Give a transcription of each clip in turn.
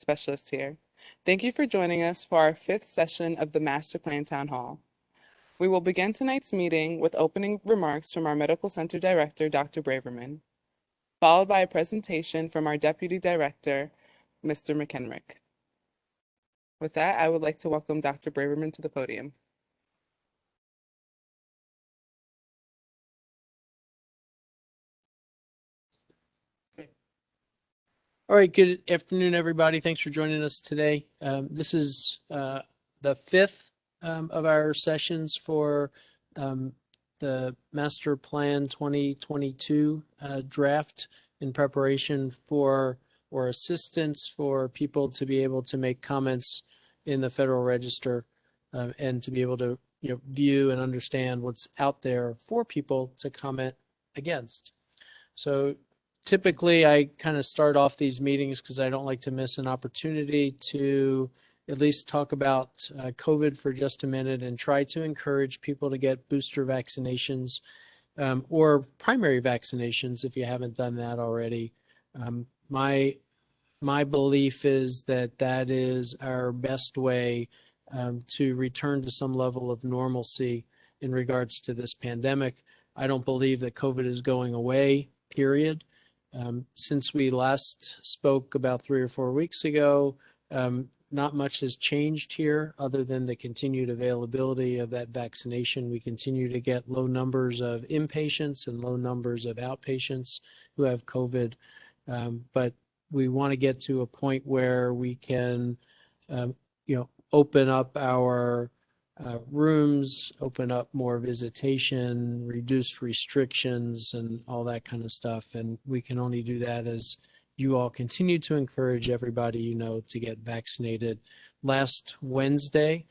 specialist here. Thank you for joining us for our fifth session of the Master Plan Town Hall. We will begin tonight's meeting with opening remarks from our Medical Center Director, Dr. Braverman, followed by a presentation from our Deputy Director, Mr. McHenrick. With that, I would like to welcome Dr. Braverman to the podium. All right, good afternoon, everybody. Thanks for joining us today. This is the fifth of our sessions for the Master Plan 2022 draft in preparation for or assistance for people to be able to make comments in the Federal Register and to be able to view and understand what's out there for people to comment against. So typically, I kind of start off these meetings because I don't like to miss an opportunity to at least talk about COVID for just a minute and try to encourage people to get booster vaccinations or primary vaccinations if you haven't done that already. My belief is that that is our best way to return to some level of normalcy in regards to this pandemic. I don't believe that COVID is going away, period. Since we last spoke about 3 or 4 weeks ago, not much has changed here other than the continued availability of that vaccination. We continue to get low numbers of inpatients and low numbers of outpatients who have COVID, but we want to get to a point where we can, open up our rooms, open up more visitation, reduce restrictions, and all that kind of stuff. And we can only do that as you all continue to encourage everybody to get vaccinated. Last Wednesday,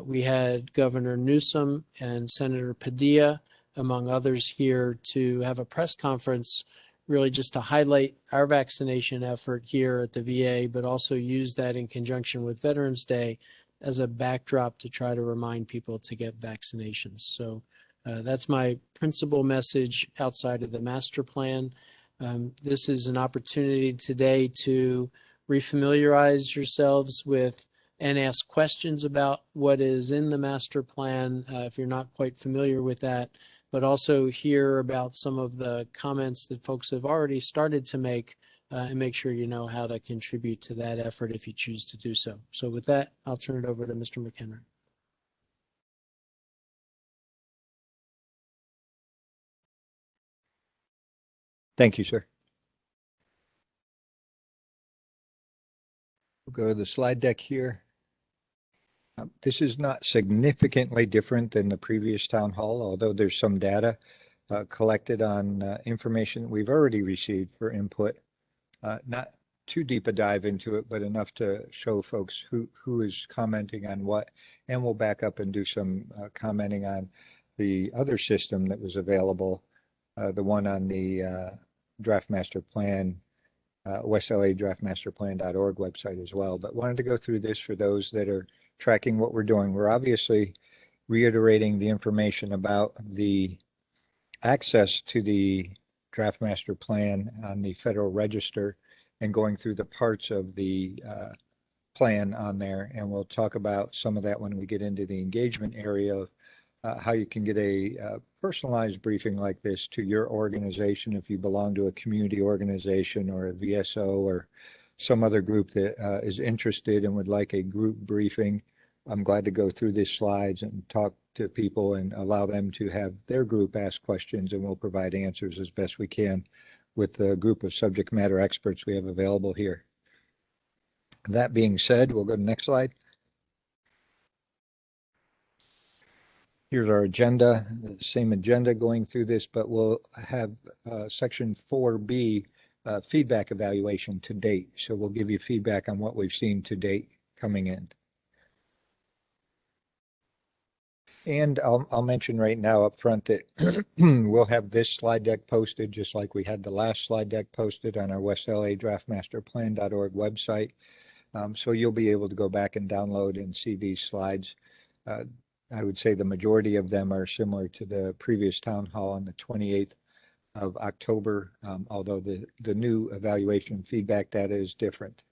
we had Governor Newsom and Senator Padilla, among others, here to have a press conference really just to highlight our vaccination effort here at the VA, but also use that in conjunction with Veterans Day as a backdrop to try to remind people to get vaccinations. So that's my principal message outside of the master plan. This is an opportunity today to refamiliarize yourselves with and ask questions about what is in the master plan if you're not quite familiar with that, but also hear about some of the comments that folks have already started to make and make sure you know how to contribute to that effort if you choose to do so. So with that, I'll turn it over to Mr. McHenry. Thank you, sir. We'll go to the slide deck here. This is not significantly different than the previous town hall, although there's some data collected on information we've already received for input. Not too deep a dive into it, but enough to show folks who is commenting on what, and we'll back up and do some commenting on the other system that was available, the one on the Draft Master Plan, WestLA draftmasterplan.org website as well. But wanted to go through this for those that are tracking what we're doing. We're obviously reiterating the information about the access to the Draft Master Plan on the Federal Register and going through the parts of the plan on there. And we'll talk about some of that when we get into the engagement area of how you can get a personalized briefing like this to your organization if you belong to a community organization or a VSO or some other group that is interested and would like a group briefing. I'm glad to go through these slides and talk to people and allow them to have their group ask questions, and we'll provide answers as best we can with the group of subject matter experts we have available here. That being said, we'll go to the next slide. Here's our agenda, the same agenda going through this, but we'll have section 4B, feedback evaluation to date. So we'll give you feedback on what we've seen to date coming in. And I'll mention right now up front that we'll have this slide deck posted just like we had the last slide deck posted on our WestLA draftmasterplan.org website. So you'll be able to go back and download and see these slides. I would say the majority of them are similar to the previous town hall on the 28th of October, although the new evaluation feedback data is different.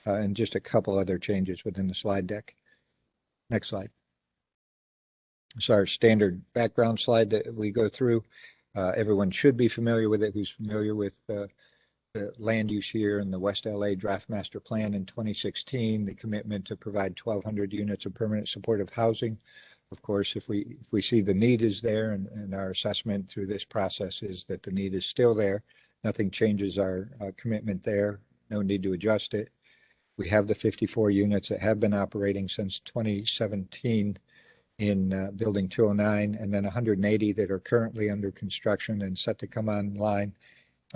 and just a couple other changes within the slide deck. Next slide. It's our standard background slide that we go through. Everyone should be familiar with it who's familiar with the land use here in the West LA Draft Master Plan in 2016, the commitment to provide 1,200 units of permanent supportive housing. Of course, if we see the need is there, and our assessment through this process is that the need is still there, nothing changes our commitment there, no need to adjust it. We have the 54 units that have been operating since 2017 in Building 209, and then 180 that are currently under construction and set to come online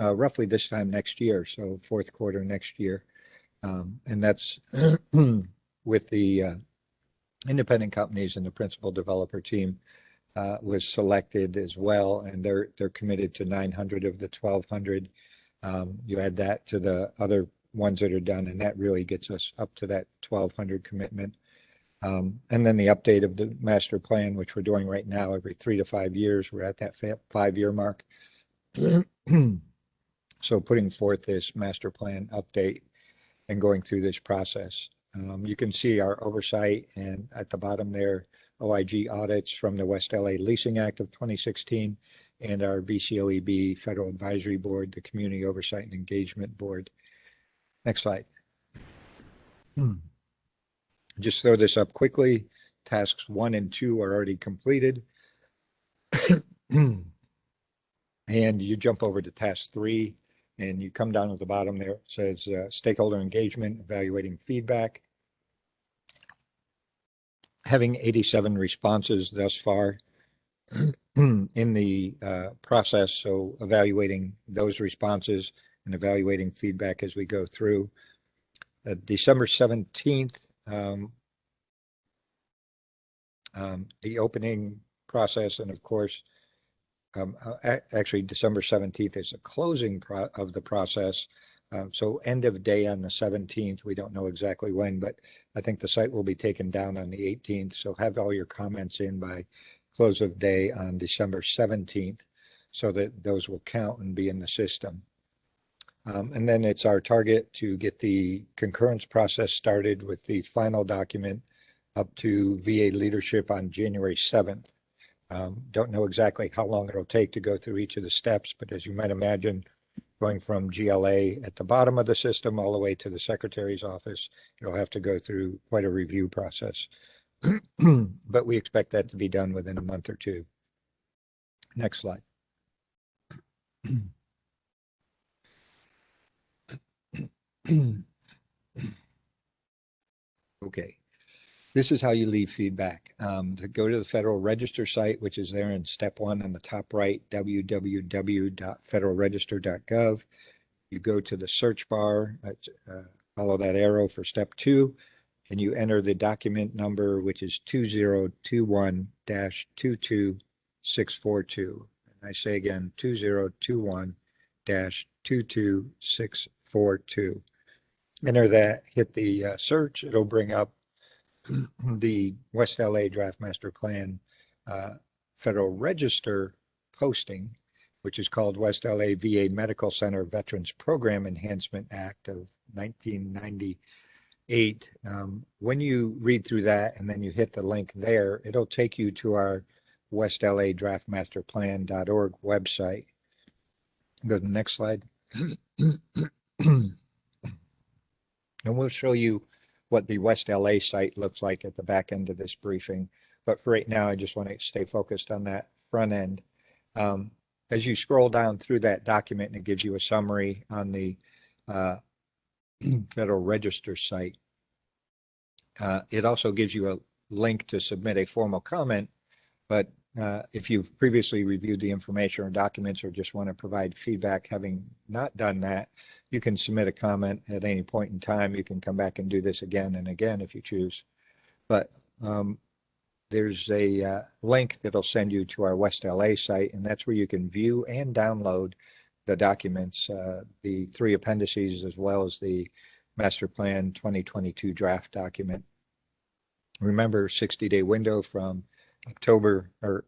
roughly this time next year, so fourth quarter next year. And that's with the independent companies, and the principal developer team was selected as well, and they're committed to 900 of the 1,200. You add that to the other ones that are done, and that really gets us up to that 1,200 commitment. And then the update of the master plan, which we're doing right now every 3 to 5 years. We're at that 5-year mark. So putting forth this master plan update and going through this process. You can see our oversight, and at the bottom there, OIG audits from the West LA Leasing Act of 2016 and our VCOEB Federal Advisory Board, the Community Oversight and Engagement Board. Next slide. Just throw this up quickly. Tasks 1 and 2 are already completed. And you jump over to task 3, and you come down at the bottom there. It says stakeholder engagement, evaluating feedback. Having 87 responses thus far in the process, so evaluating those responses and evaluating feedback as we go through. December 17th, the opening process, and of course, actually December 17th is a closing of the process. So end of day on the 17th, we don't know exactly when, but I think the site will be taken down on the 18th. So have all your comments in by close of day on December 17th so that those will count and be in the system. And then it's our target to get the concurrence process started with the final document up to VA leadership on January 7th. Don't know exactly how long it'll take to go through each of the steps, but as you might imagine, going from GLA at the bottom of the system all the way to the secretary's office, you'll have to go through quite a review process. But we expect that to be done within a month or two. Next slide. Okay. This is how you leave feedback. To go to the Federal Register site, which is there in step 1 on the top right, www.federalregister.gov. You go to the search bar, follow that arrow for step 2, and you enter the document number, which is 2021-22642. And I say again, 2021-22642. Enter that, hit the search, it'll bring up the West LA Draft Master Plan Federal Register posting, which is called West LA VA Medical Center Veterans Program Enhancement Act of 1998. When you read through that and then you hit the link there, it'll take you to our West LA draftmasterplan.org website. Go to the next slide. And we'll show you what the West LA site looks like at the back end of this briefing. But for right now, I just want to stay focused on that front end. As you scroll down through that document, and it gives you a summary on the Federal Register site, it also gives you a link to submit a formal comment. But if you've previously reviewed the information or documents or just want to provide feedback having not done that, you can submit a comment at any point in time. You can come back and do this again and again if you choose. But there's a link that'll send you to our West LA site, and that's where you can view and download the documents, the 3 appendices, as well as the Master Plan 2022 draft document. Remember, 60-day window from October 18th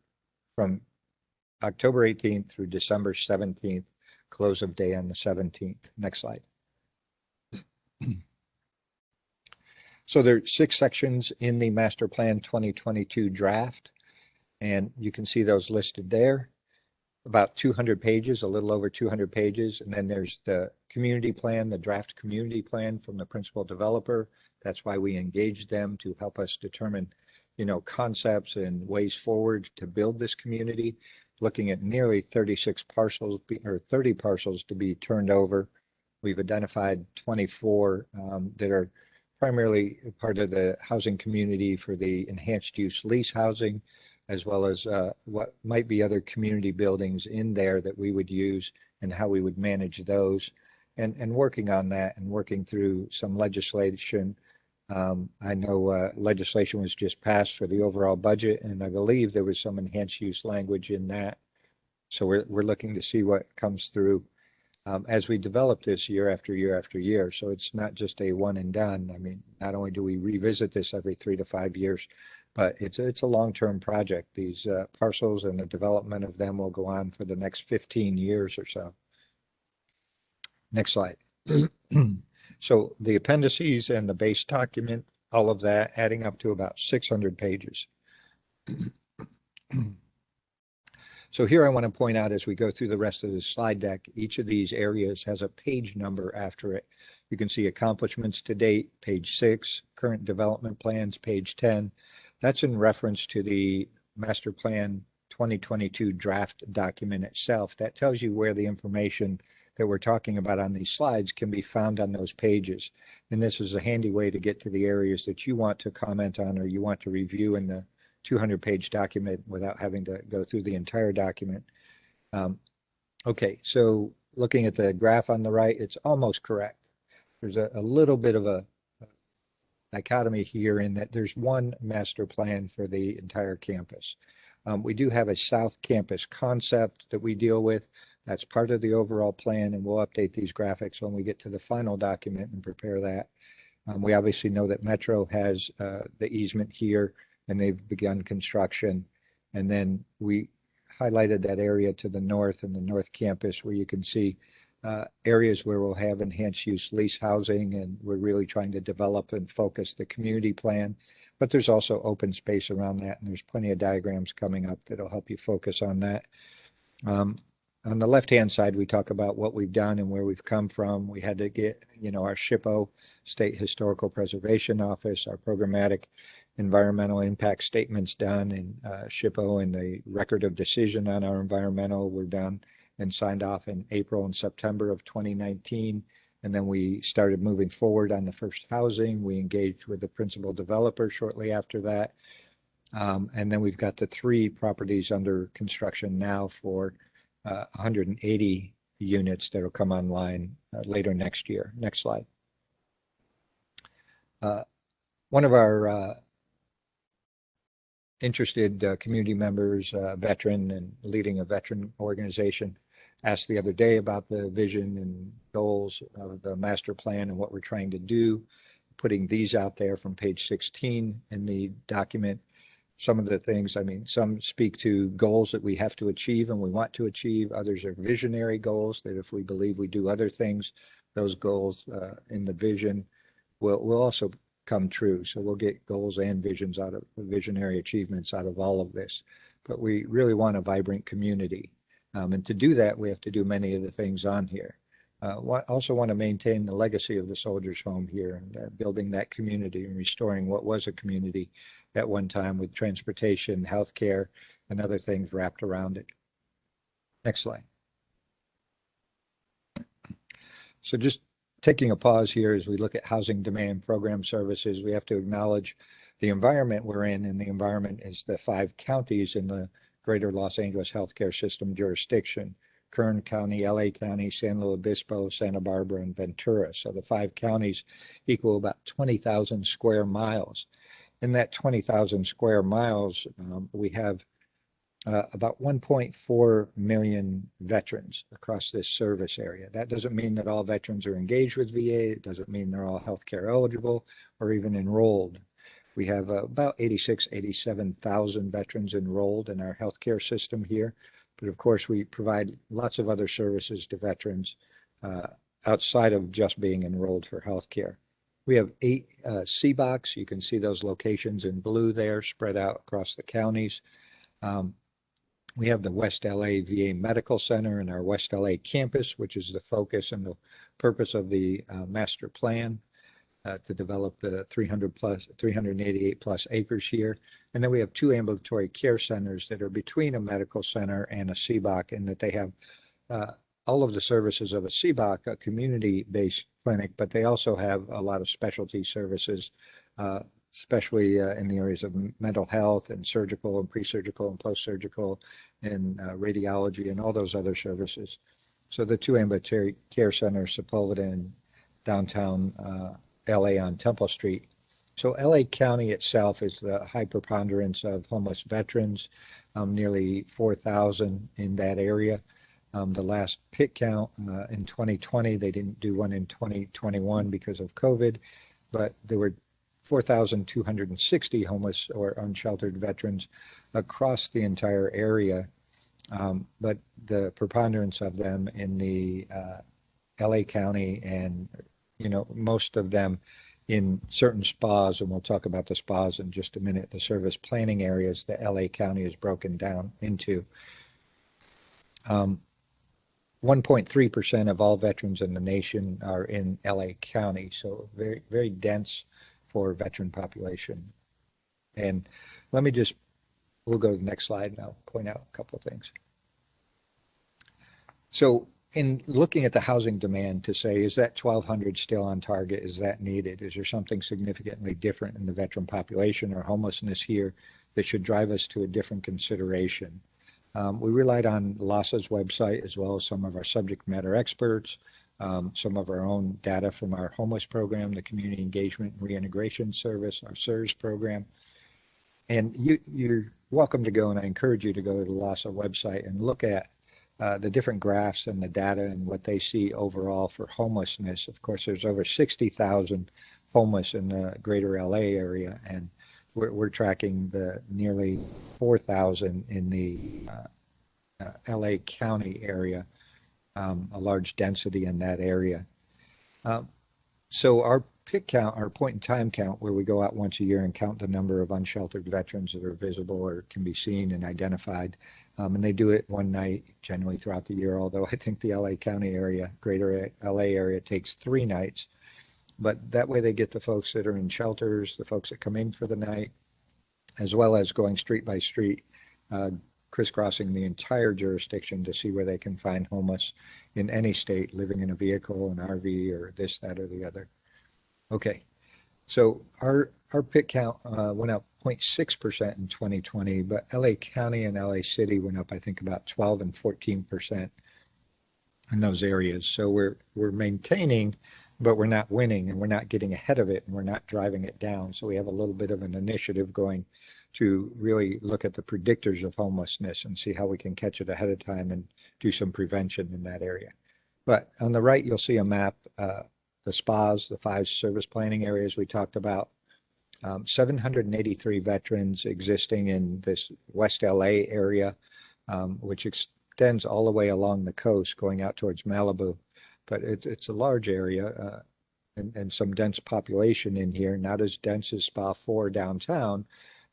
through December 17th, close of day on the 17th. Next slide. So there are 6 sections in the Master Plan 2022 draft, and you can see those listed there. About 200 pages, a little over 200 pages. And then there's the community plan, the draft community plan from the principal developer. That's why we engaged them to help us determine, concepts and ways forward to build this community, looking at nearly 36 parcels or 30 parcels to be turned over. We've identified 24 that are primarily part of the housing community for the enhanced use lease housing, as well as what might be other community buildings in there that we would use and how we would manage those, and working on that and working through some legislation. I know legislation was just passed for the overall budget, and I believe there was some enhanced use language in that. So we're looking to see what comes through as we develop this year after year after year. So it's not just a one and done. I mean, not only do we revisit this every 3 to 5 years, but it's a long-term project. These parcels and the development of them will go on for the next 15 years or so. Next slide. So the appendices and the base document, all of that adding up to about 600 pages. So here I want to point out, as we go through the rest of the slide deck, each of these areas has a page number after it. You can see accomplishments to date, page 6, current development plans, page 10. That's in reference to the Master Plan 2022 draft document itself. That tells you where the information that we're talking about on these slides can be found on those pages. And this is a handy way to get to the areas that you want to comment on or you want to review in the 200-page document without having to go through the entire document. Okay, so looking at the graph on the right, it's almost correct. There's a little bit of a dichotomy here in that there's one master plan for the entire campus. We do have a South Campus concept that we deal with. That's part of the overall plan, and we'll update these graphics when we get to the final document and prepare that. We obviously know that Metro has the easement here, and they've begun construction. And then we highlighted that area to the north and the North Campus where you can see areas where we'll have enhanced use lease housing, and we're really trying to develop and focus the community plan. But there's also open space around that, and there's plenty of diagrams coming up that'll help you focus on that. On the left-hand side, we talk about what we've done and where we've come from. We had to get, our SHPO, State Historical Preservation Office, our programmatic environmental impact statements done, and SHPO and the record of decision on our environmental were done and signed off in April and September of 2019. And then we started moving forward on the first housing. We engaged with the principal developer shortly after that. And then we've got the 3 properties under construction now for 180 units that will come online later next year. Next slide. One of our interested community members, veteran and leading a veteran organization, asked the other day about the vision and goals of the master plan and what we're trying to do, putting these out there from page 16 in the document. Some of the things, some speak to goals that we have to achieve and we want to achieve. Others are visionary goals that if we believe we do other things, those goals in the vision will also come true. So we'll get goals and visions out of visionary achievements out of all of this. But we really want a vibrant community. And to do that, we have to do many of the things on here. Also want to maintain the legacy of the Soldiers Home here and building that community and restoring what was a community at one time with transportation, healthcare, and other things wrapped around it. Next slide. So just taking a pause here as we look at housing demand program services, we have to acknowledge the environment we're in, and the environment is the 5 counties in the Greater Los Angeles Healthcare System jurisdiction: Kern County, LA County, San Luis Obispo, Santa Barbara, and Ventura. So the 5 counties equal about 20,000 square miles. In that 20,000 square miles, we have about 1.4 million veterans across this service area. That doesn't mean that all veterans are engaged with VA. It doesn't mean they're all healthcare eligible or even enrolled. We have about 87,000 veterans enrolled in our healthcare system here. But of course, we provide lots of other services to veterans outside of just being enrolled for healthcare. We have 8 CBOCs. You can see those locations in blue there spread out across the counties. We have the West LA VA Medical Center and our West LA campus, which is the focus and the purpose of the master plan to develop the 388 plus acres here. And then we have 2 ambulatory care centers that are between a medical center and a CBOC, in that they have all of the services of a CBOC, a community-based clinic, but they also have a lot of specialty services, especially in the areas of mental health and surgical and pre-surgical and post-surgical and radiology and all those other services. So the 2 ambulatory care centers, Sepulveda and downtown LA on Temple Street. So LA County itself is the high preponderance of homeless veterans, nearly 4,000 in that area. The last PIT count in 2020, they didn't do one in 2021 because of COVID, but there were 4,260 homeless or unsheltered veterans across the entire area. But the preponderance of them in the LA County, and most of them in certain spas, and we'll talk about the spas in just a minute, the service planning areas that LA County is broken down into. 1.3% of all veterans in the nation are in LA County, so very, very dense for veteran population. And we'll go to the next slide and I'll point out a couple of things. So in looking at the housing demand to say, is that 1,200 still on target? Is that needed? Is there something significantly different in the veteran population or homelessness here that should drive us to a different consideration? We relied on LAHSA's website, as well as some of our subject matter experts, some of our own data from our homeless program, the Community Engagement and Reintegration Service, our SERS program. And you're welcome to go, and I encourage you to go to the LAHSA website and look at the different graphs and the data and what they see overall for homelessness. Of course, there's over 60,000 homeless in the greater LA area, and we're tracking the nearly 4,000 in the LA County area, a large density in that area. So our PIT count, our point in time count, where we go out once a year and count the number of unsheltered veterans that are visible or can be seen and identified. And they do it one night, generally throughout the year, although I think the LA County area, greater LA area, takes 3 nights. But that way they get the folks that are in shelters, the folks that come in for the night, as well as going street by street, crisscrossing the entire jurisdiction to see where they can find homeless in any state living in a vehicle, an RV, or this, that, or the other. Okay, so our PIT count went up 0.6% in 2020, but LA County and LA City went up, I think, about 12 and 14% in those areas. So we're maintaining, but we're not winning, and we're not getting ahead of it, and we're not driving it down. So we have a little bit of an initiative going to really look at the predictors of homelessness and see how we can catch it ahead of time and do some prevention in that area. But on the right, you'll see a map, the spas, the 5 service planning areas we talked about. 783 veterans existing in this West LA area, which extends all the way along the coast going out towards Malibu. But it's a large area and some dense population in here, not as dense as Spa 4 downtown,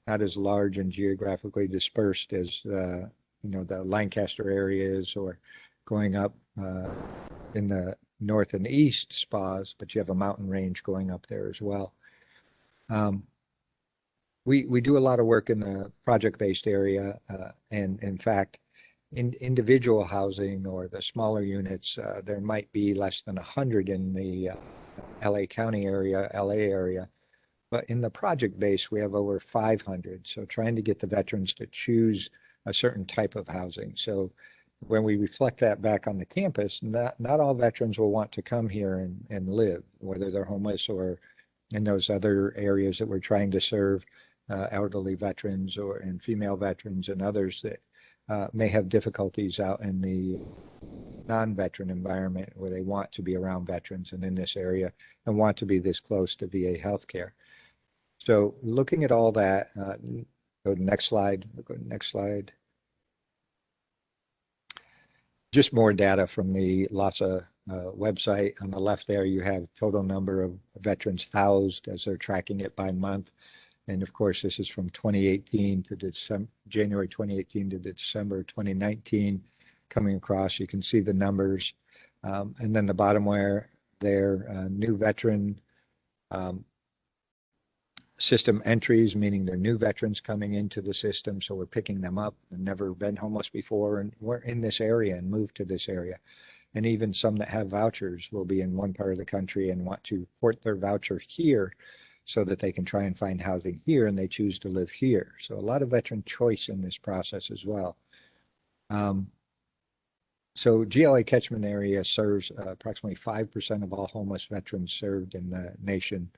not as large and geographically dispersed as the Lancaster areas, or going up in the north and east spas, but you have a mountain range going up there as well. We do a lot of work in the project-based area, and in fact, in individual housing or the smaller units, there might be less than 100 in the LA County area, LA area. But in the project base, we have over 500. So trying to get the veterans to choose a certain type of housing. So when we reflect that back on the campus, not all veterans will want to come here and live, whether they're homeless or in those other areas that we're trying to serve, elderly veterans and female veterans and others that may have difficulties out in the non-veteran environment where they want to be around veterans and in this area and want to be this close to VA healthcare. So looking at all that, go to next slide. Go to next slide. Just more data from the LAHSA website. On the left there, you have total number of veterans housed as they're tracking it by month. And of course, this is from 2018 to December, January 2018 to December 2019 coming across. You can see the numbers. And then the bottom where there, new veteran system entries, meaning they're new veterans coming into the system. So we're picking them up and never been homeless before and we're in this area and moved to this area. And even some that have vouchers will be in one part of the country and want to port their voucher here so that they can try and find housing here and they choose to live here. So a lot of veteran choice in this process as well. So GLA catchment area serves approximately 5% of all homeless veterans served in the nation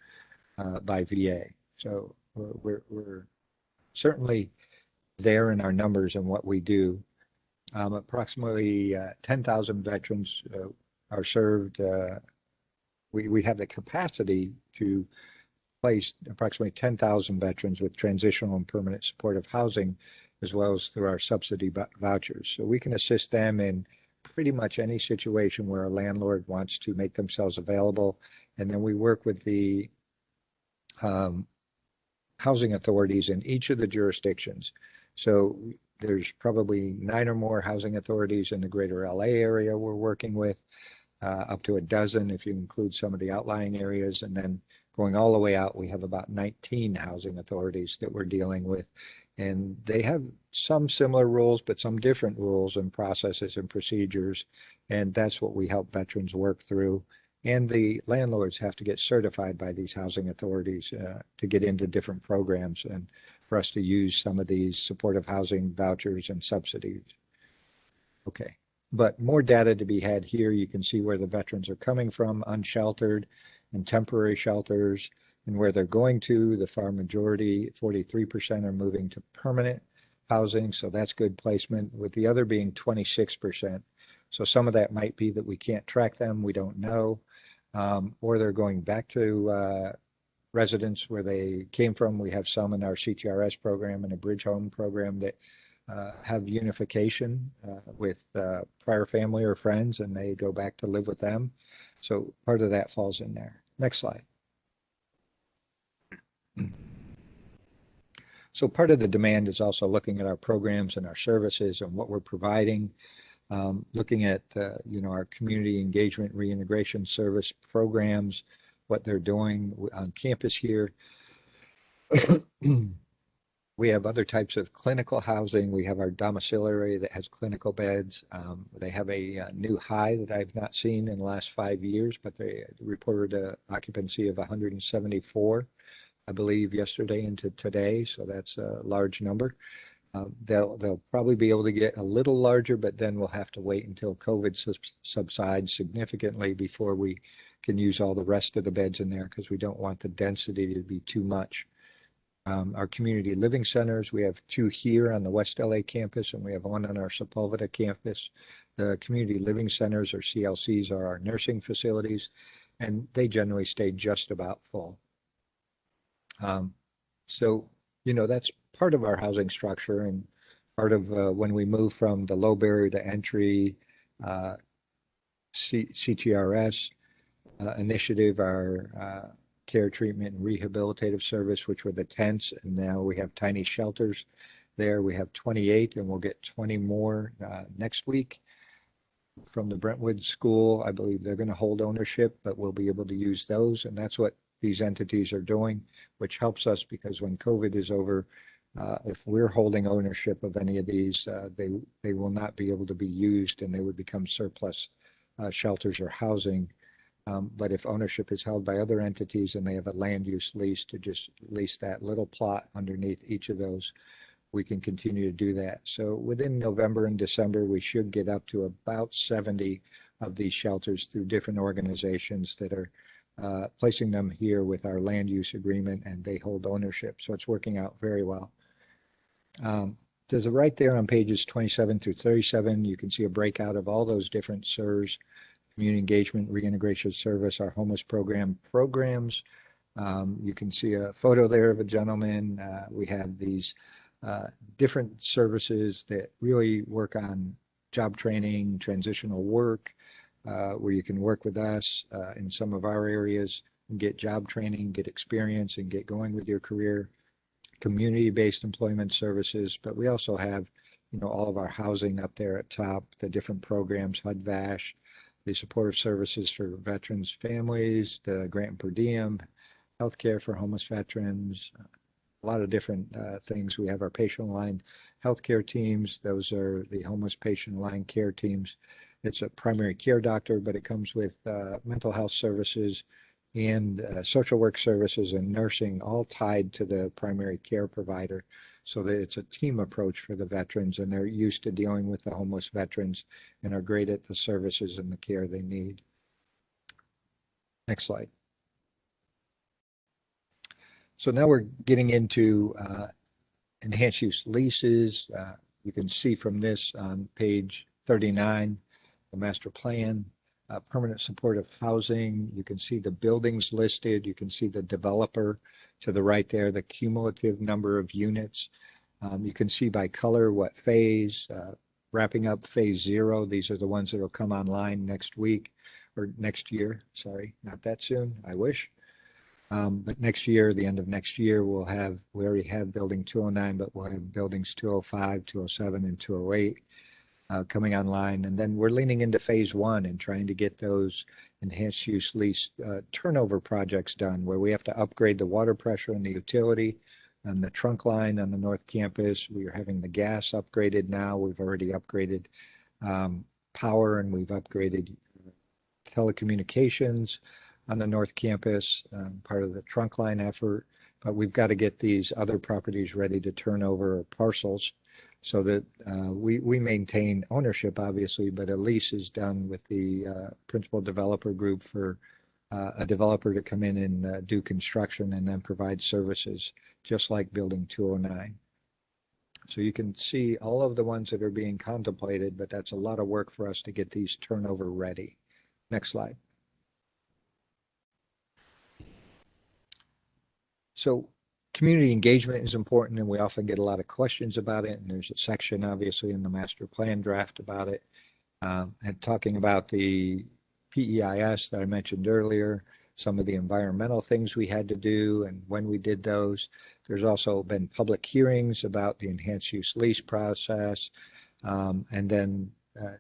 by VA. So we're certainly there in our numbers and what we do. Approximately 10,000 veterans are served. We have the capacity to place approximately 10,000 veterans with transitional and permanent supportive housing, as well as through our subsidy vouchers. So we can assist them in pretty much any situation where a landlord wants to make themselves available. And then we work with the housing authorities in each of the jurisdictions. So there's probably 9 or more housing authorities in the greater LA area we're working with, up to a dozen if you include some of the outlying areas. And then going all the way out, we have about 19 housing authorities that we're dealing with. And they have some similar rules, but some different rules and processes and procedures. And that's what we help veterans work through. And the landlords have to get certified by these housing authorities to get into different programs and for us to use some of these supportive housing vouchers and subsidies. Okay, but more data to be had here. You can see where the veterans are coming from, unsheltered and temporary shelters, and where they're going to. The far majority, 43%, are moving to permanent housing. So that's good placement, with the other being 26%. So some of that might be that we can't track them, we don't know, or they're going back to residents where they came from. We have some in our CTRS program and a bridge home program that have unification with prior family or friends, and they go back to live with them. So part of that falls in there. Next slide. So part of the demand is also looking at our programs and our services and what we're providing. Looking at our community engagement reintegration service programs, what they're doing on campus here. We have other types of clinical housing. We have our domiciliary that has clinical beds. They have a new high that I've not seen in the last 5 years, but they reported an occupancy of 174, I believe, yesterday into today. So that's a large number. They'll probably be able to get a little larger, but then we'll have to wait until COVID subsides significantly before we can use all the rest of the beds in there, because we don't want the density to be too much. Our community living centers, we have 2 here on the West LA campus, and we have 1 on our Sepulveda campus. The community living centers, or CLCs, are our nursing facilities, and they generally stay just about full. So that's part of our housing structure, and part of when we move from the low barrier to entry CTRS initiative, our care, treatment, and rehabilitative service, which were the tents, and now we have tiny shelters there. We have 28, and we'll get 20 more next week from the Brentwood School. I believe they're going to hold ownership, but we'll be able to use those, and that's what these entities are doing, which helps us, because when COVID is over, if we're holding ownership of any of these, they will not be able to be used, and they would become surplus shelters or housing. But if ownership is held by other entities and they have a land use lease to just lease that little plot underneath each of those, we can continue to do that. So within November and December, we should get up to about 70 of these shelters through different organizations that are placing them here with our land use agreement, and they hold ownership. So it's working out very well. There's a right there on pages 27 through 37. You can see a breakout of all those different SERS, community engagement, reintegration service, our homeless programs. You can see a photo there of a gentleman. We have these different services that really work on job training, transitional work, where you can work with us in some of our areas and get job training, get experience, and get going with your career. Community-based employment services, but we also have, all of our housing up there at top, the different programs, HUD-VASH, the supportive services for veterans' families, the grant and per diem, healthcare for homeless veterans, a lot of different things. We have our patient line healthcare teams. Those are the homeless patient line care teams. It's a primary care doctor, but it comes with mental health services and social work services and nursing, all tied to the primary care provider, so that it's a team approach for the veterans, and they're used to dealing with the homeless veterans and are great at the services and the care they need. Next slide. So now we're getting into enhanced use leases. You can see from this on page 39, the master plan. Permanent supportive housing. You can see the buildings listed. You can see the developer to the right there, the cumulative number of units. You can see by color what phase, wrapping up phase 0. These are the ones that will come online next week or next year. Sorry, not that soon. I wish. But next year, the end of next year, we already have building 209, but we'll have buildings 205, 207, and 208. Coming online, and then we're leaning into phase 1 and trying to get those enhanced use lease turnover projects done, where we have to upgrade the water pressure and the utility and the trunk line on the North Campus. We are having the gas upgraded now. We've already upgraded power, and we've upgraded telecommunications on the North Campus, part of the trunk line effort. But we've got to get these other properties ready to turn over parcels, so that we maintain ownership, obviously, but a lease is done with the principal developer group for a developer to come in and do construction and then provide services, just like building 209. So you can see all of the ones that are being contemplated, but that's a lot of work for us to get these turnover ready. Next slide. So community engagement is important, and we often get a lot of questions about it. And there's a section, obviously, in the master plan draft about it. And talking about the PEIS that I mentioned earlier, some of the environmental things we had to do and when we did those. There's also been public hearings about the enhanced use lease process. And then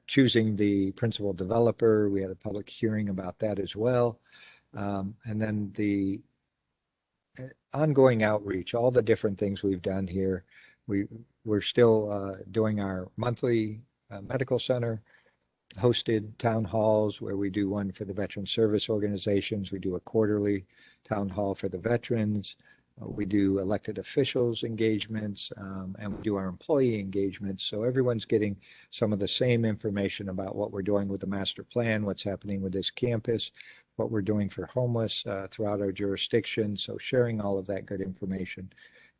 choosing the principal developer, we had a public hearing about that as well. And then the ongoing outreach, all the different things we've done here. We're still doing our monthly medical center hosted town halls, where we do one for the veteran service organizations. We do a quarterly town hall for the veterans. We do elected officials engagements, and we do our employee engagements. So everyone's getting some of the same information about what we're doing with the master plan, what's happening with this campus, what we're doing for homeless throughout our jurisdiction. So sharing all of that good information.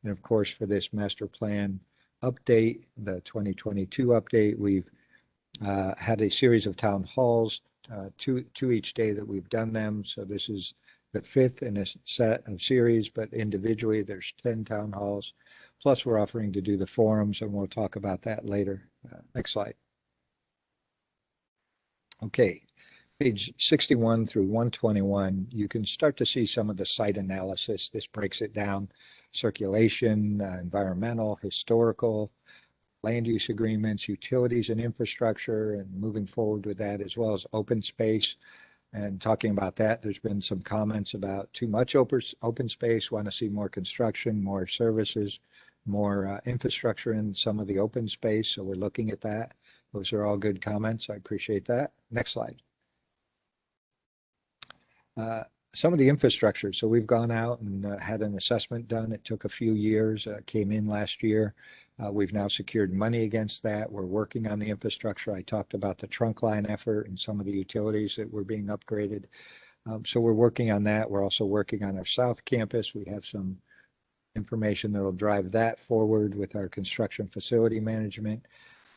And of course, for this master plan update, the 2022 update, we've had a series of town halls, two each day that we've done them. So this is the 5th in a set of series, but individually there's 10 town halls. Plus we're offering to do the forums, and we'll talk about that later. Next slide. Okay, page 61 through 121, you can start to see some of the site analysis. This breaks it down: circulation, environmental, historical, land use agreements, utilities and infrastructure, and moving forward with that, as well as open space. And talking about that, there's been some comments about too much open space, want to see more construction, more services, more infrastructure in some of the open space. So we're looking at that. Those are all good comments. I appreciate that. Next slide. Some of the infrastructure. So we've gone out and had an assessment done. It took a few years, came in last year. We've now secured money against that. We're working on the infrastructure. I talked about the trunk line effort and some of the utilities that were being upgraded. So we're working on that. We're also working on our South Campus. We have some information that will drive that forward with our construction facility management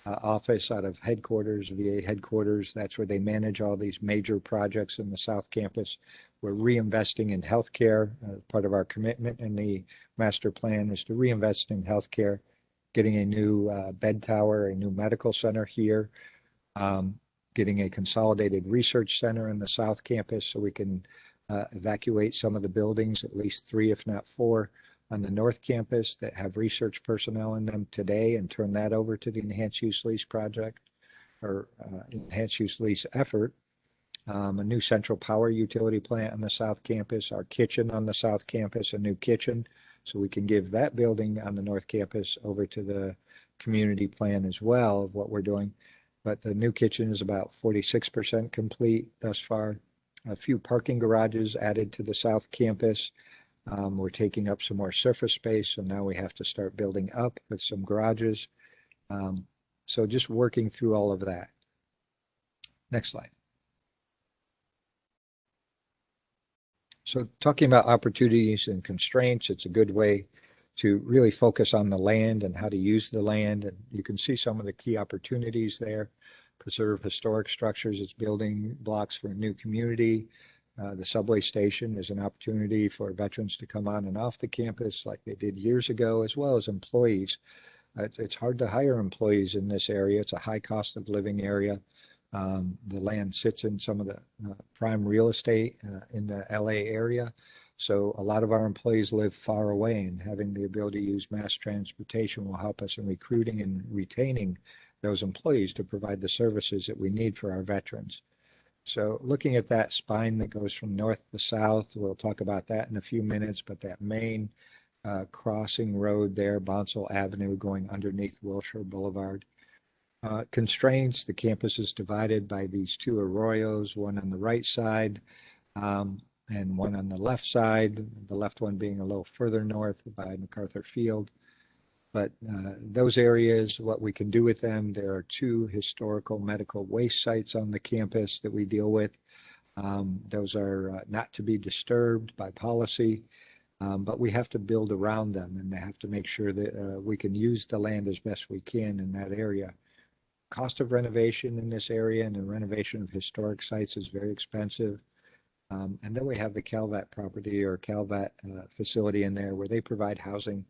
office out of headquarters, VA headquarters. That's where they manage all these major projects in the South Campus. We're reinvesting in healthcare. Part of our commitment in the master plan is to reinvest in healthcare, getting a new bed tower, a new medical center here. getting a consolidated research center in the South Campus so we can evacuate some of the buildings, at least 3, if not 4, on the North Campus that have research personnel in them today, and turn that over to the Enhanced Use Lease project or Enhanced Use Lease effort. A new central power utility plant on the South Campus, our kitchen on the South Campus, a new kitchen, so we can give that building on the North Campus over to the community plan as well of what we're doing. But the new kitchen is about 46% complete thus far. A few parking garages added to the South Campus. We're taking up some more surface space, so now we have to start building up with some garages. So just working through all of that. Next slide. So talking about opportunities and constraints, it's a good way to really focus on the land and how to use the land. And you can see some of the key opportunities there. Preserve historic structures as building blocks for a new community. The subway station is an opportunity for veterans to come on and off the campus like they did years ago, as well as employees. It's hard to hire employees in this area. It's a high cost of living area. The land sits in some of the prime real estate in the LA area. So a lot of our employees live far away, and having the ability to use mass transportation will help us in recruiting and retaining those employees to provide the services that we need for our veterans. So looking at that spine that goes from north to south, we'll talk about that in a few minutes, but that main crossing road there, Bonsall Avenue, going underneath Wilshire Boulevard. Constraints, the campus is divided by these 2 arroyos, one on the right side and one on the left side, the left one being a little further north by MacArthur Field. But those areas, what we can do with them, there are 2 historical medical waste sites on the campus that we deal with. Those are not to be disturbed by policy, but we have to build around them, and they have to make sure that we can use the land as best we can in that area. Cost of renovation in this area and the renovation of historic sites is very expensive. And then we have the Calvat property or Calvat facility in there where they provide housing,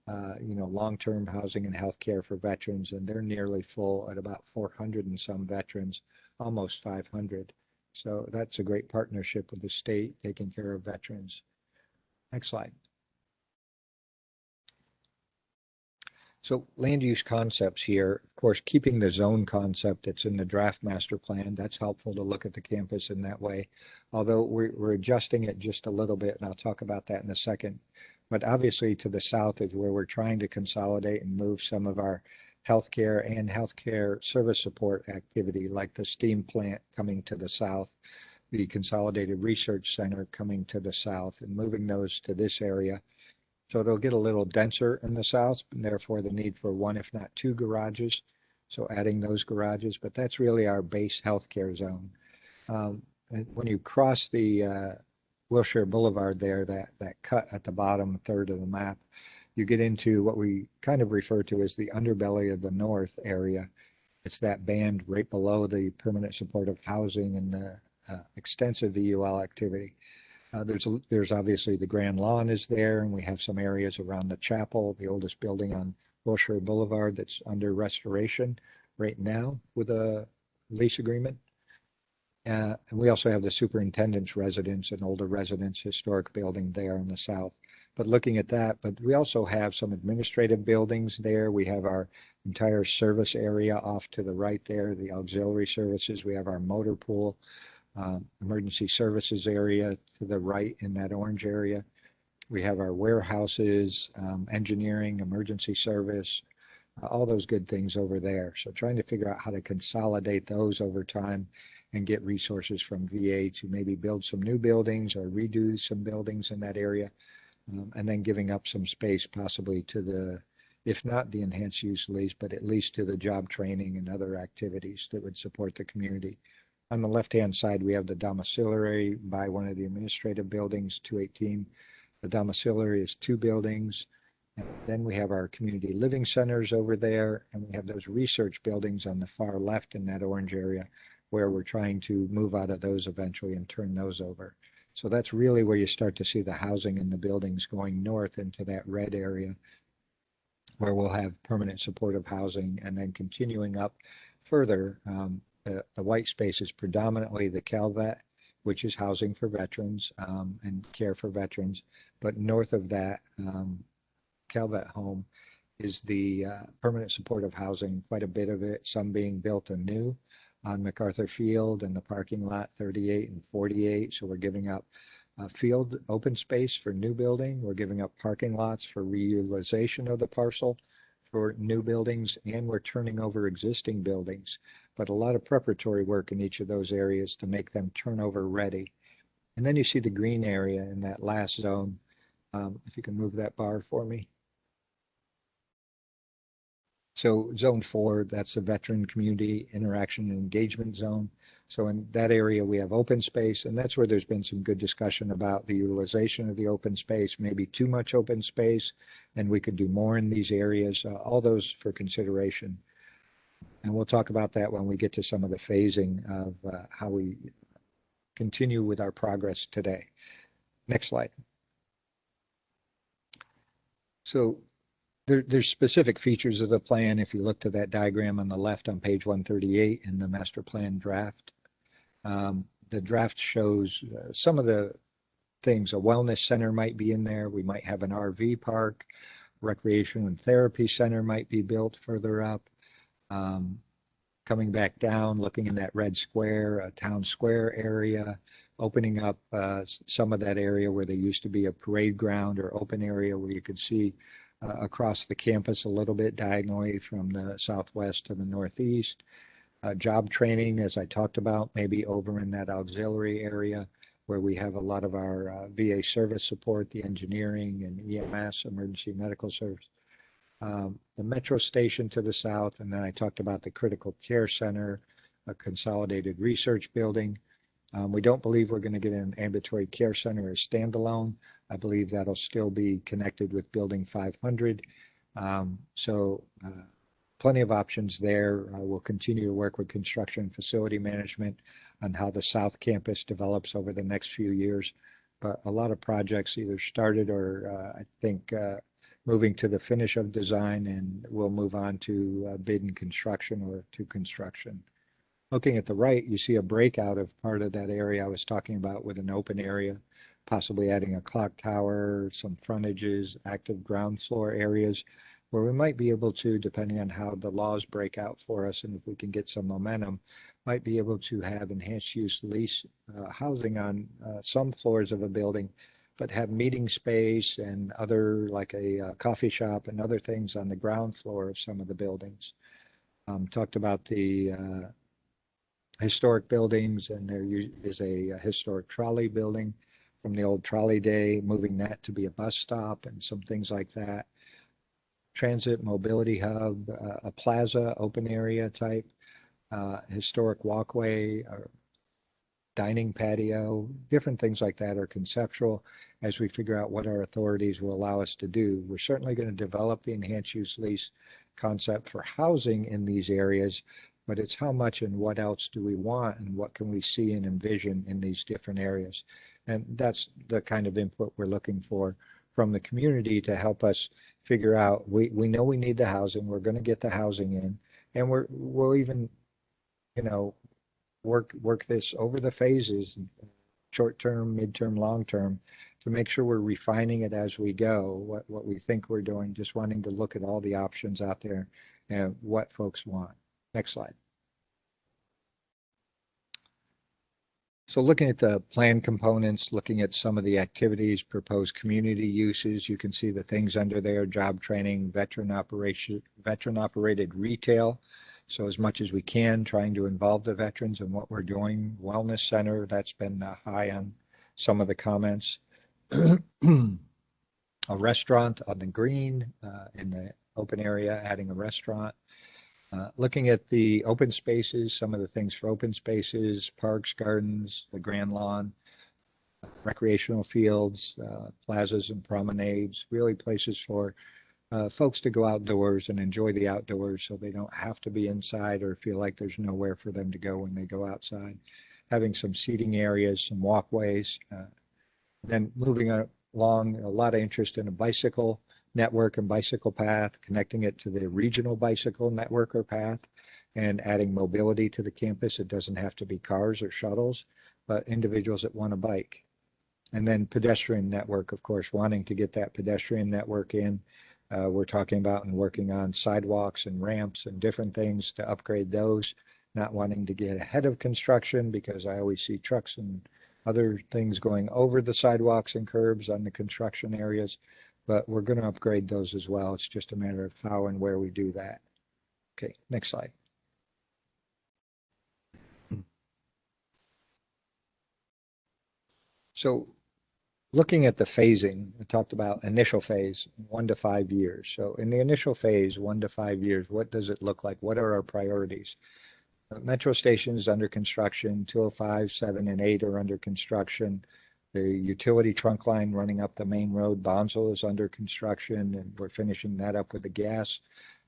long-term housing and healthcare for veterans, and they're nearly full at about 400 and some veterans, almost 500. So that's a great partnership with the state taking care of veterans. Next slide. So land use concepts here, of course, keeping the zone concept that's in the draft master plan, that's helpful to look at the campus in that way. Although we're adjusting it just a little bit, and I'll talk about that in a second. But obviously to the south is where we're trying to consolidate and move some of our healthcare and healthcare service support activity, like the steam plant coming to the south, the Consolidated Research Center coming to the south, and moving those to this area. So they'll get a little denser in the south, and therefore the need for 1, if not 2 garages. So adding those garages, but that's really our base healthcare zone. And when you cross the Wilshire Boulevard there, that cut at the bottom third of the map, you get into what we kind of refer to as the underbelly of the north area. It's that band right below the permanent supportive housing and the extensive VUL activity. There's obviously the Grand Lawn is there, and we have some areas around the chapel, the oldest building on Wilshire Boulevard that's under restoration right now with a lease agreement. And we also have the superintendent's residence, an older residence historic building there in the south. But looking at that, but we also have some administrative buildings there. We have our entire service area off to the right there, the auxiliary services. We have our motor pool. Emergency services area to the right in that orange area. We have our warehouses, engineering, emergency service, all those good things over there. So trying to figure out how to consolidate those over time and get resources from VA to maybe build some new buildings or redo some buildings in that area, and then giving up some space possibly to the, if not the enhanced use lease, but at least to the job training and other activities that would support the community. On the left-hand side, we have the domiciliary by one of the administrative buildings, 218. The domiciliary is 2 buildings. And then we have our community living centers over there, and we have those research buildings on the far left in that orange area where we're trying to move out of those eventually and turn those over. So that's really where you start to see the housing and the buildings going north into that red area where we'll have permanent supportive housing, and then continuing up further the white space is predominantly the Calvet, which is housing for veterans and care for veterans. But north of that Calvet home is the permanent supportive housing, quite a bit of it, some being built anew on MacArthur Field and the parking lot 38 and 48. So we're giving up field open space for new building. We're giving up parking lots for reutilization of the parcel for new buildings, and we're turning over existing buildings, but a lot of preparatory work in each of those areas to make them turnover ready. And then you see the green area in that last zone. If you can move that bar for me. So zone 4, that's the veteran community interaction and engagement zone. So in that area, we have open space, and that's where there's been some good discussion about the utilization of the open space, maybe too much open space, and we could do more in these areas, all those for consideration. And we'll talk about that when we get to some of the phasing of how we continue with our progress today. Next slide. So there's specific features of the plan. If you look to that diagram on the left on page 138 in the master plan draft, the draft shows some of the things. A wellness center might be in there. We might have an RV park. Recreation and therapy center might be built further up. Coming back down, looking in that red square, a town square area, opening up some of that area where there used to be a parade ground or open area where you could see across the campus a little bit diagonally from the southwest to the northeast. Job training, as I talked about, maybe over in that auxiliary area where we have a lot of our VA service support, the engineering and EMS, emergency medical service. The metro station to the south, and then I talked about the critical care center, a consolidated research building. We don't believe we're going to get an ambulatory care center as standalone. I believe that'll still be connected with Building 500. Plenty of options there. We'll continue to work with construction and facility management on how the South Campus develops over the next few years. But a lot of projects either started or I think moving to the finish of design, and we'll move on to bid and construction or to construction. Looking at the right, you see a breakout of part of that area I was talking about with an open area, possibly adding a clock tower, some frontages, active ground floor areas where we might be able to, depending on how the laws break out for us and if we can get some momentum, might be able to have enhanced use lease housing on some floors of a building, but have meeting space and other, like a coffee shop and other things on the ground floor of some of the buildings. Talked about the historic buildings, and there is a historic trolley building from the old trolley day, moving that to be a bus stop and some things like that. Transit mobility hub, a plaza, open area type, historic walkway, or dining patio, different things like that are conceptual as we figure out what our authorities will allow us to do. We're certainly going to develop the enhanced use lease concept for housing in these areas, but it's how much and what else do we want and what can we see and envision in these different areas. And that's the kind of input we're looking for from the community to help us figure out, we know we need the housing, we're going to get the housing in, and we'll even, work this over the phases, short term, midterm, long term, to make sure we're refining it as we go, what we think we're doing, just wanting to look at all the options out there and what folks want. Next slide. So looking at the plan components, looking at some of the activities, proposed community uses, you can see the things under there: job training, veteran operated retail. So as much as we can, trying to involve the veterans in what we're doing. Wellness center, that's been high on some of the comments. A restaurant on the green in the open area, adding a restaurant. Looking at the open spaces, some of the things for open spaces, parks, gardens, the grand lawn, recreational fields, plazas and promenades, really places for folks to go outdoors and enjoy the outdoors so they don't have to be inside or feel like there's nowhere for them to go when they go outside. Having some seating areas, some walkways. Then moving long, a lot of interest in a bicycle network and bicycle path, connecting it to the regional bicycle network or path, and adding mobility to the campus. It doesn't have to be cars or shuttles, but individuals that want a bike. And then pedestrian network, of course, wanting to get that pedestrian network in. We're talking about and working on sidewalks and ramps and different things to upgrade those, not wanting to get ahead of construction because I always see trucks and other things going over the sidewalks and curbs on the construction areas, but we're going to upgrade those as well. It's just a matter of how and where we do that. Okay, next slide. So looking at the phasing, I talked about initial phase, 1 to 5 years. So in the initial phase, 1 to 5 years, what does it look like? What are our priorities? Metro stations under construction, 205, 7, and 8 are under construction. The utility trunk line running up the main road, Bonsall, is under construction, and we're finishing that up with the gas.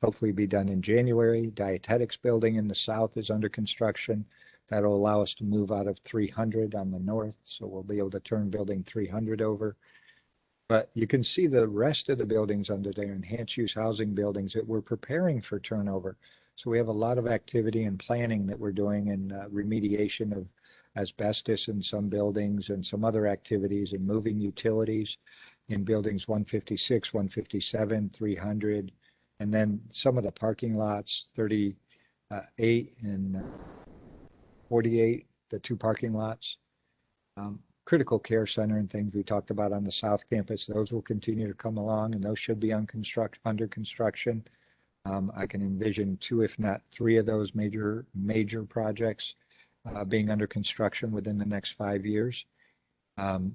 Hopefully be done in January. Dietetics building in the south is under construction. That'll allow us to move out of 300 on the north, so we'll be able to turn building 300 over. But you can see the rest of the buildings under there, enhanced use housing buildings, that we're preparing for turnover. So we have a lot of activity and planning that we're doing in remediation of asbestos in some buildings and some other activities and moving utilities in buildings 156, 157, 300, and then some of the parking lots, 38 and 48, the 2 parking lots. Critical care center and things we talked about on the South Campus, those will continue to come along and those should be under construction. I can envision 2, if not 3 of those major projects being under construction within the next 5 years.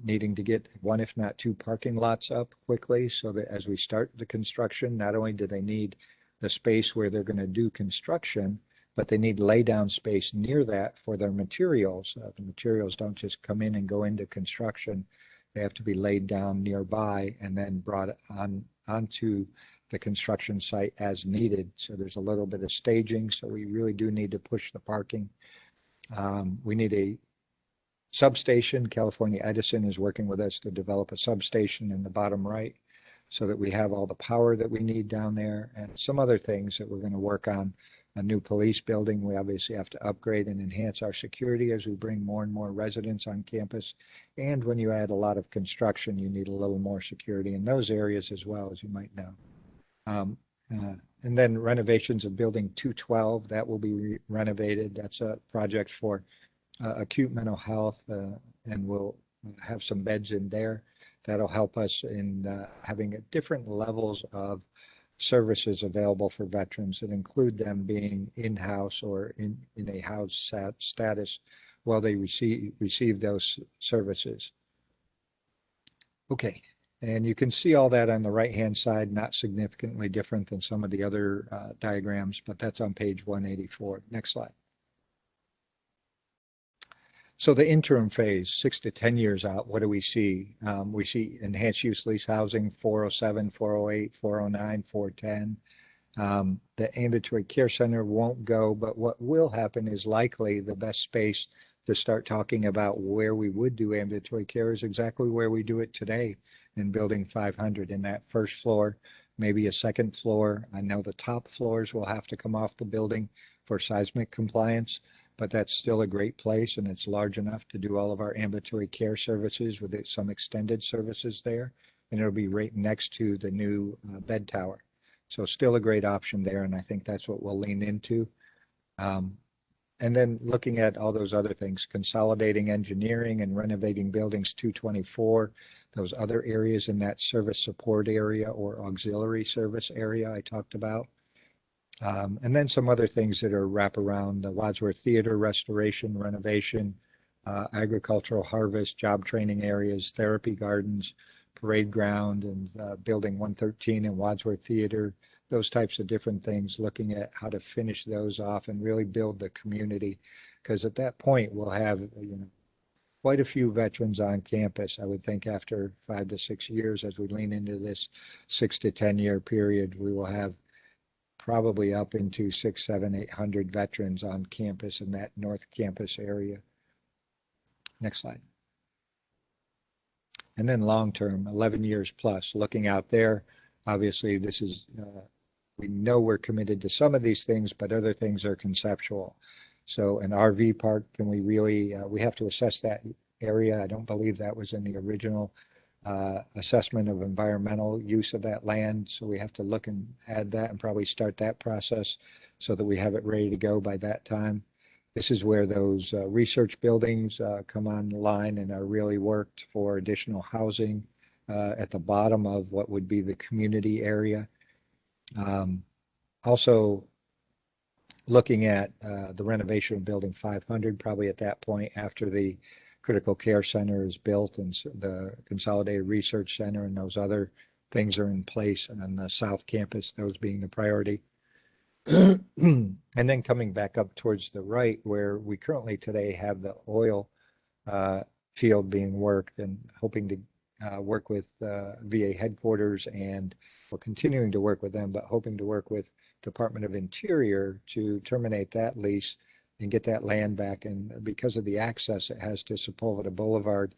Needing to get 1, if not 2 parking lots up quickly so that as we start the construction, not only do they need the space where they're going to do construction, but they need lay down space near that for their materials. The materials don't just come in and go into construction. They have to be laid down nearby and then brought onto the construction site as needed. So there's a little bit of staging. So we really do need to push the parking. We need a substation. California Edison is working with us to develop a substation in the bottom right so that we have all the power that we need down there, and some other things that we're going to work on. A new police building. We obviously have to upgrade and enhance our security as we bring more and more residents on campus. And when you add a lot of construction, you need a little more security in those areas as well, as you might know. And then renovations of building 212, that will be renovated. That's a project for acute mental health, and we'll have some beds in there. That'll help us in having different levels of services available for veterans that include them being in-house or in a house status while they receive those services. Okay, and you can see all that on the right-hand side, not significantly different than some of the other diagrams, but that's on page 184. Next slide. So the interim phase, 6 to 10 years out, what do we see? We see enhanced use lease housing, 407, 408, 409, 410. The ambulatory care center won't go, but what will happen is likely the best space to start talking about where we would do ambulatory care is exactly where we do it today in building 500, in that first floor, maybe a second floor. I know the top floors will have to come off the building for seismic compliance, but that's still a great place and it's large enough to do all of our ambulatory care services with some extended services there. And it'll be right next to the new bed tower. So still a great option there. And I think that's what we'll lean into. And then looking at all those other things, consolidating engineering and renovating buildings 224, those other areas in that service support area or auxiliary service area I talked about. And then some other things that are wrap around the Wadsworth Theater restoration, renovation, agricultural harvest, job training areas, therapy gardens, parade ground, and building 113 in Wadsworth Theater, those types of different things, looking at how to finish those off and really build the community. Because at that point, we'll have quite a few veterans on campus, I would think after 5 to 6 years, as we lean into this 6 to 10 year period, we will have probably up into 600, 700, 800 veterans on campus in that North Campus area. Next slide. And then long-term, 11 years plus, looking out there. Obviously, this is, we know we're committed to some of these things, but other things are conceptual. So an RV park, can we really, we have to assess that area. I don't believe that was in the original assessment of environmental use of that land. So we have to look and add that and probably start that process so that we have it ready to go by that time. This is where those research buildings come online and are really worked for additional housing at the bottom of what would be the community area. Also looking at the renovation of building 500, probably at that point after the critical care center is built and the consolidated research center and those other things are in place on the south campus, those being the priority. And then coming back up towards the right where we currently today have the oil field being worked and hoping to work with VA headquarters, and we're continuing to work with them, but hoping to work with Department of Interior to terminate that lease and get that land back. And because of the access it has to Sepulveda Boulevard,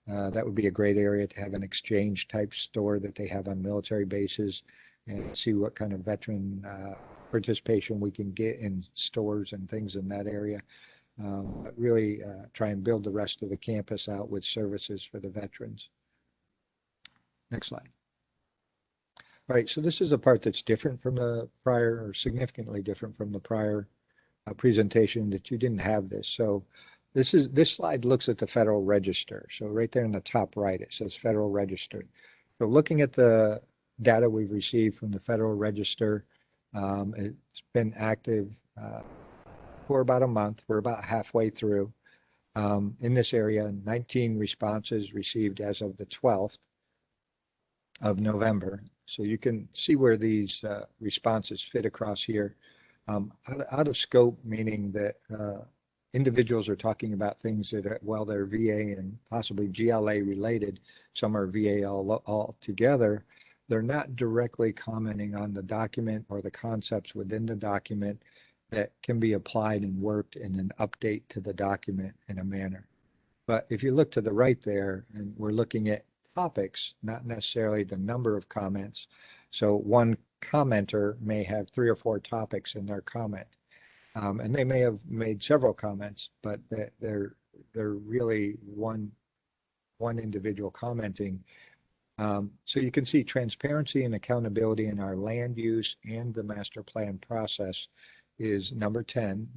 that would be a great area to have an exchange type store that they have on military bases, and see what kind of veteran participation we can get in stores and things in that area. But really try and build the rest of the campus out with services for the veterans. Next slide. All right, so this is a part that's different from the prior, or significantly different from the prior presentation, that you didn't have this. So this slide looks at the Federal Register. So right there in the top right, it says Federal Register. So looking at the data we've received from the Federal Register, it's been active for about a month. We're about halfway through. In this area, 19 responses received as of the 12th of November. So you can see where these responses fit across here. Out of scope, meaning that individuals are talking about things that are, well, they're VA and possibly GLA related. Some are VA all together. They're not directly commenting on the document or the concepts within the document that can be applied and worked in an update to the document in a manner. But if you look to the right there, and we're looking at topics, not necessarily the number of comments. So one commenter may have 3 or 4 topics in their comment. And they may have made several comments, but they're really one individual commenting. So you can see transparency and accountability in our land use and the master plan process is number 10,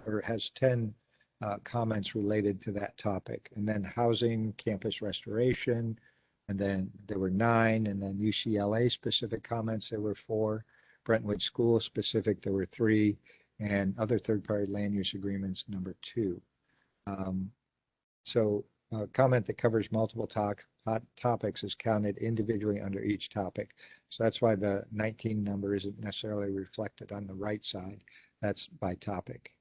or has 10 comments related to that topic. And then housing, campus restoration, and then there were 9, and then UCLA specific comments, there were 4, Brentwood School specific, there were 3, and other third-party land use agreements, number 2. So a comment that covers multiple topics is counted individually under each topic. So that's why the 19 number isn't necessarily reflected on the right side. That's by topic.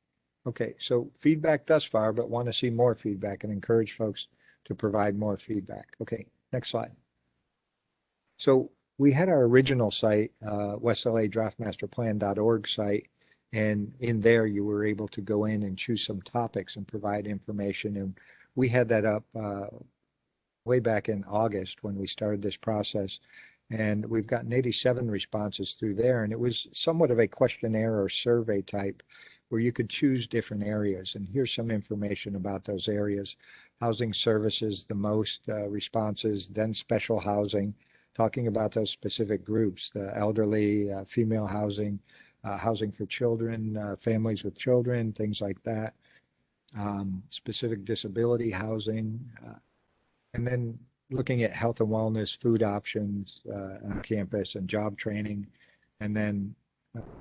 Okay, so feedback thus far, but want to see more feedback and encourage folks to provide more feedback. Okay, next slide. So we had our original site, westladraftmasterplan.org site, and in there you were able to go in and choose some topics and provide information. And we had that up way back in August when we started this process. And we've gotten 87 responses through there. And it was somewhat of a questionnaire or survey type where you could choose different areas. And here's some information about those areas. Housing services, the most responses, then special housing, talking about those specific groups, the elderly, female housing, housing for children, families with children, things like that. Specific disability housing, and then looking at health and wellness, food options on campus, and job training. And then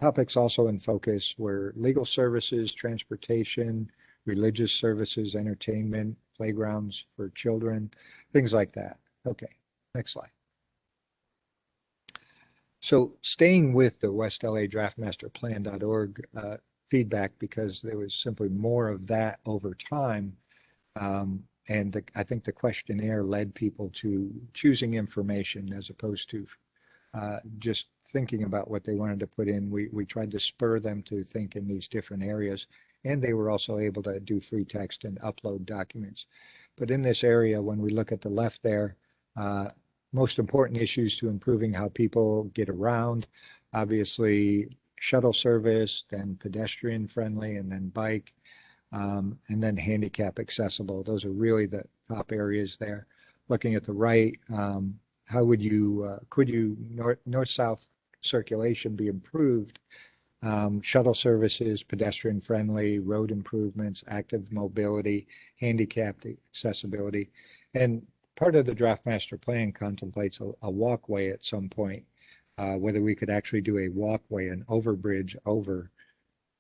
topics also in focus were legal services, transportation, religious services, entertainment, playgrounds for children, things like that. Okay, next slide. So staying with the West LA DraftMasterPlan.org feedback, because there was simply more of that over time. And I think the questionnaire led people to choosing information as opposed to just thinking about what they wanted to put in. We tried to spur them to think in these different areas, and they were also able to do free text and upload documents. But in this area, when we look at the left there, Most important issues to improving how people get around, obviously shuttle service, then pedestrian friendly, and then bike, and then handicap accessible. Those are really the top areas there. Looking at the right, how would you, could you north-south circulation be improved? Shuttle services, pedestrian friendly, road improvements, active mobility, handicapped accessibility. And part of the draft master plan contemplates a walkway at some point, whether we could actually do a walkway, an overbridge over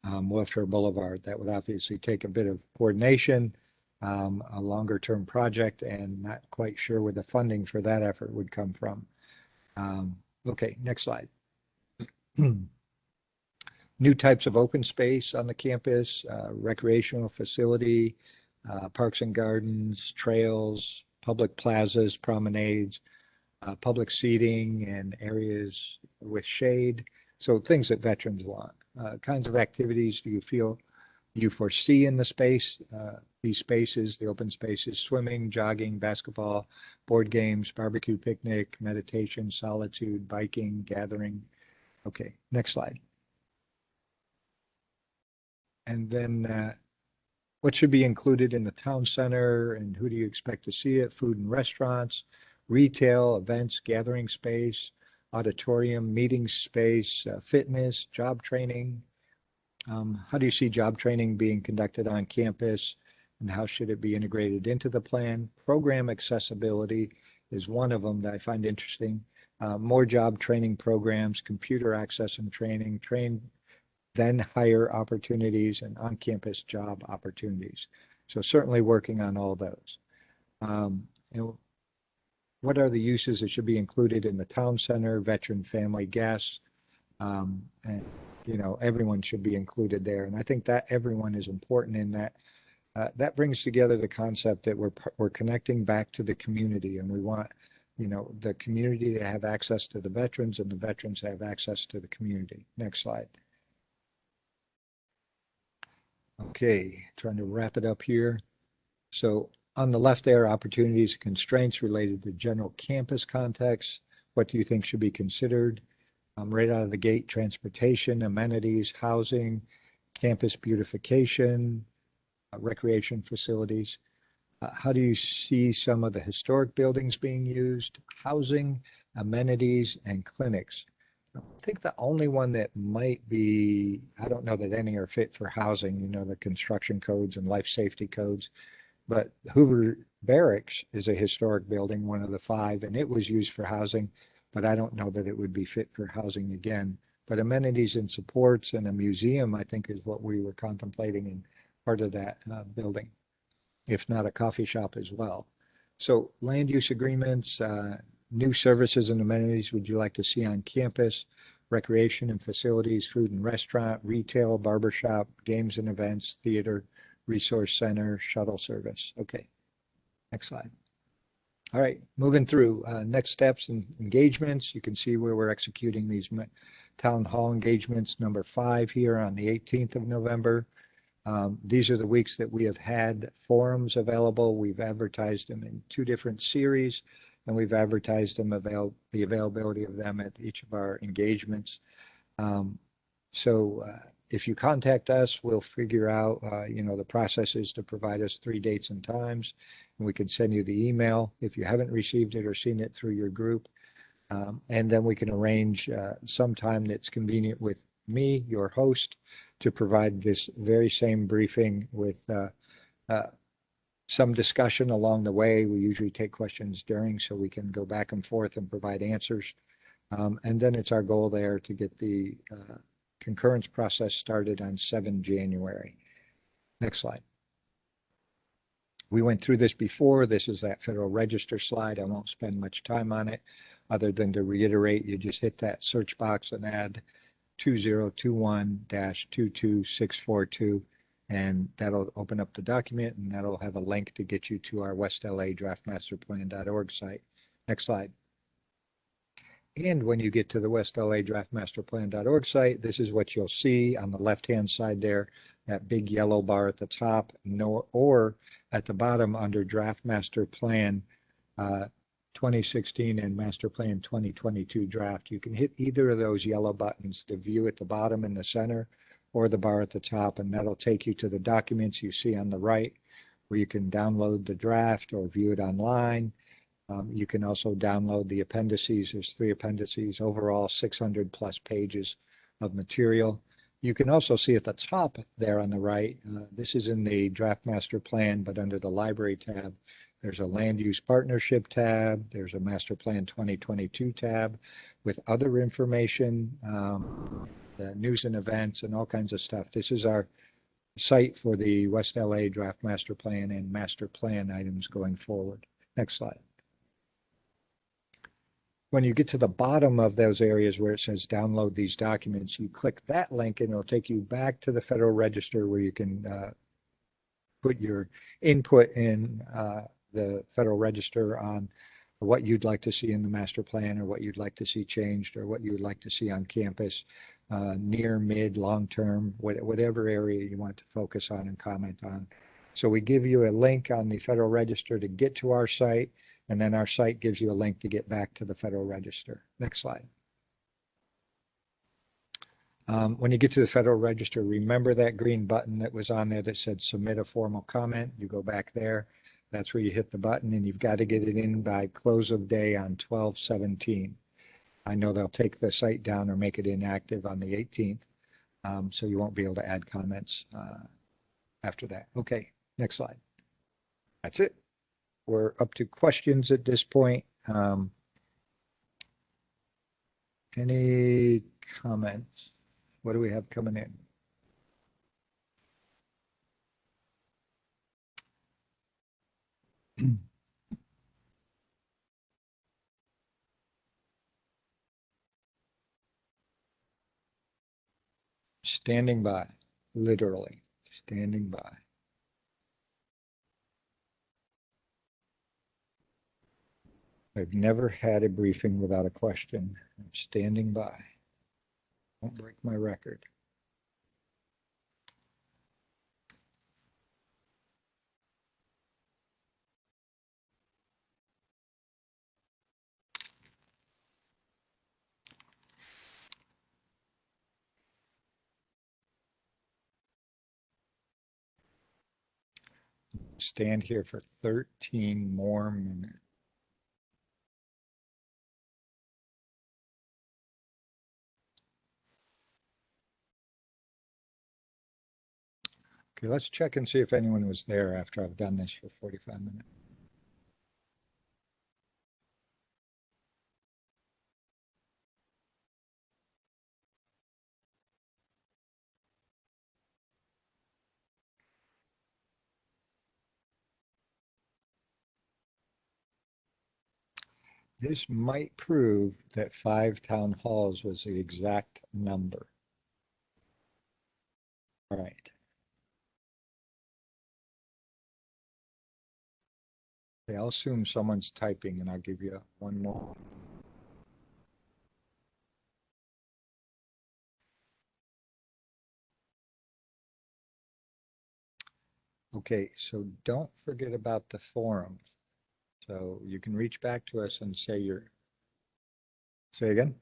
Wilshire Boulevard. That would obviously take a bit of coordination, a longer term project, and not quite sure where the funding for that effort would come from. Okay, next slide. New types of open space on the campus, recreational facility, parks and gardens, trails, public plazas, promenades, public seating, and areas with shade. So things that veterans want. Kinds of activities do you feel you foresee in the space? These spaces, the open spaces: swimming, jogging, basketball, board games, barbecue, picnic, meditation, solitude, biking, gathering. Okay, next slide. And then what should be included in the town center, and who do you expect to see it? Food and restaurants, retail, events, gathering space, auditorium, meeting space, fitness, job training. How do you see job training being conducted on campus, and how should it be integrated into the plan? Program accessibility is one of them that I find interesting. More job training programs, computer access and training, then hire opportunities, and on-campus job opportunities. So certainly working on all those. And what are the uses that should be included in the town center? Veteran family guests, and everyone should be included there. And I think that everyone is important in that. That brings together the concept that we're connecting back to the community, and we want the community to have access to the veterans, and the veterans to have access to the community. Next slide. Okay, trying to wrap it up here. So on the left there, opportunities and constraints related to general campus context. What do you think should be considered? Right out of the gate: transportation, amenities, housing, campus beautification, recreation facilities. How do you see some of the historic buildings being used? Housing, amenities, and clinics. I think the only one that might be, I don't know that any are fit for housing, the construction codes and life safety codes, but Hoover Barracks is a historic building, one of the 5, and it was used for housing, but I don't know that it would be fit for housing again. But amenities and supports and a museum, I think, is what we were contemplating in part of that building, if not a coffee shop as well. So land use agreements, new services and amenities would you like to see on campus? Recreation and facilities, food and restaurant, retail, barbershop, games and events, theater, resource center, shuttle service. Okay, next slide. All right, moving through next steps and engagements. You can see where we're executing these town hall engagements. Number 5 here on the 18th of November. These are the weeks that we have had forums available. We've advertised them in 2 different series, and we've advertised them the availability of them at each of our engagements. So if you contact us, we'll figure out, the process is to provide us 3 dates and times, and we can send you the email if you haven't received it or seen it through your group. And then we can arrange some time that's convenient with me, your host, to provide this very same briefing with some discussion along the way. We usually take questions during, so we can go back and forth and provide answers. And then it's our goal there to get the concurrence process started on 7 January. Next slide. We went through this before. This is that Federal Register slide. I won't spend much time on it other than to reiterate, you just hit that search box and add 2021-22642, and that'll open up the document, and that'll have a link to get you to our West LA draftmasterplan.org site. Next slide. And when you get to the West LA draftmasterplan.org site, this is what you'll see on the left-hand side there, that big yellow bar at the top, or at the bottom under Draft Master Plan. 2016 and Master Plan 2022 draft. You can hit either of those yellow buttons, the view at the bottom in the center or the bar at the top, and that'll take you to the documents you see on the right where you can download the draft or view it online. You can also download the appendices. There's 3 appendices, overall 600 plus pages of material. You can also see at the top there on the right, this is in the draft master plan, but under the library tab, there's a land use partnership tab. There's a master plan 2022 tab with other information, the news and events and all kinds of stuff. This is our site for the West LA draft master plan and master plan items going forward. Next slide. When you get to the bottom of those areas where it says download these documents, you click that link and it'll take you back to the Federal Register where you can put your input in the Federal Register on what you'd like to see in the master plan or what you'd like to see changed or what you would like to see on campus, near, mid, long term, whatever area you want to focus on and comment on. So we give you a link on the Federal Register to get to our site, and then our site gives you a link to get back to the Federal Register. Next slide. When you get to the Federal Register, remember that green button that was on there that said submit a formal comment. You go back there. That's where you hit the button, and you've got to get it in by close of day on 12/17. I know they'll take the site down or make it inactive on the 18th, so you won't be able to add comments after that. Okay, next slide. That's it. We're up to questions at this point. Any comments? What do we have coming in? Standing by, literally standing by. I've never had a briefing without a question. I'm standing by. Won't break my record. Stand here for 13 more minutes. Okay, let's check and see if anyone was there after I've done this for 45 minutes. This might prove that 5 town halls was the exact number. All right. Okay, I'll assume someone's typing and I'll give you one more. Okay, so don't forget about the forum. So you can reach back to us and say say again?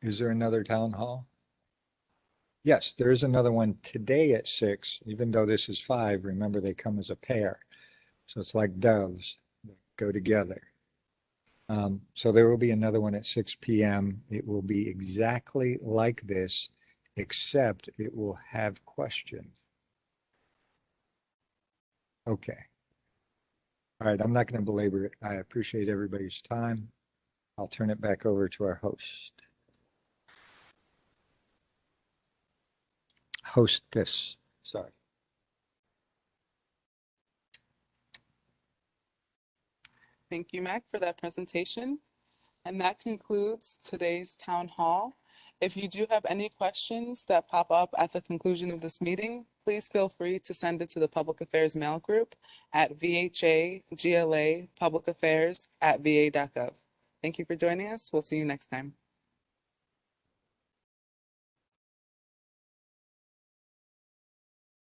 Is there another town hall? Yes, there is another one today at 6, even though this is 5. Remember, they come as a pair. So it's like doves that go together. So there will be another one at 6 p.m. It will be exactly like this, except it will have questions. Okay. All right, I'm not going to belabor it. I appreciate everybody's time. I'll turn it back over to our hostess. Sorry. Thank you, Mac, for that presentation. And that concludes today's town hall. If you do have any questions that pop up at the conclusion of this meeting, please feel free to send it to the Public Affairs Mail Group at vhaglapublicaffairs@va.gov. Thank you for joining us. We'll see you next time.